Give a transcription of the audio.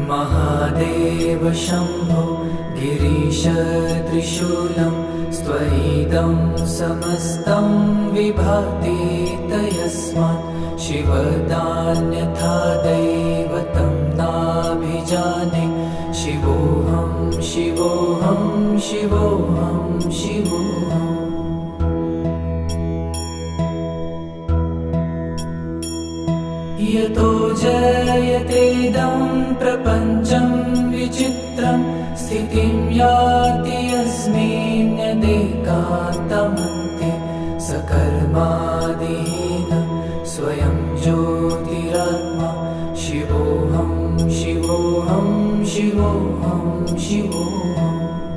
महादेव शम्भो गिरीश त्रिशूलं स्वैदं समस्तं विभाति तयस्मात् शिवदान्यथा दैवतं नाभिजाने शिवोऽहं शिवोऽहं शिवोऽहं शिवोऽहम् यतो जयतेदं प्रपञ्चं विचित्रं स्थितिं याति यस्मिन्नेकान्तमन्ते सकर्मादिहीनं स्वयं ज्योतिरात्मा शिवोऽहं शिवोऽहं शिवोऽहं शिवोऽहम्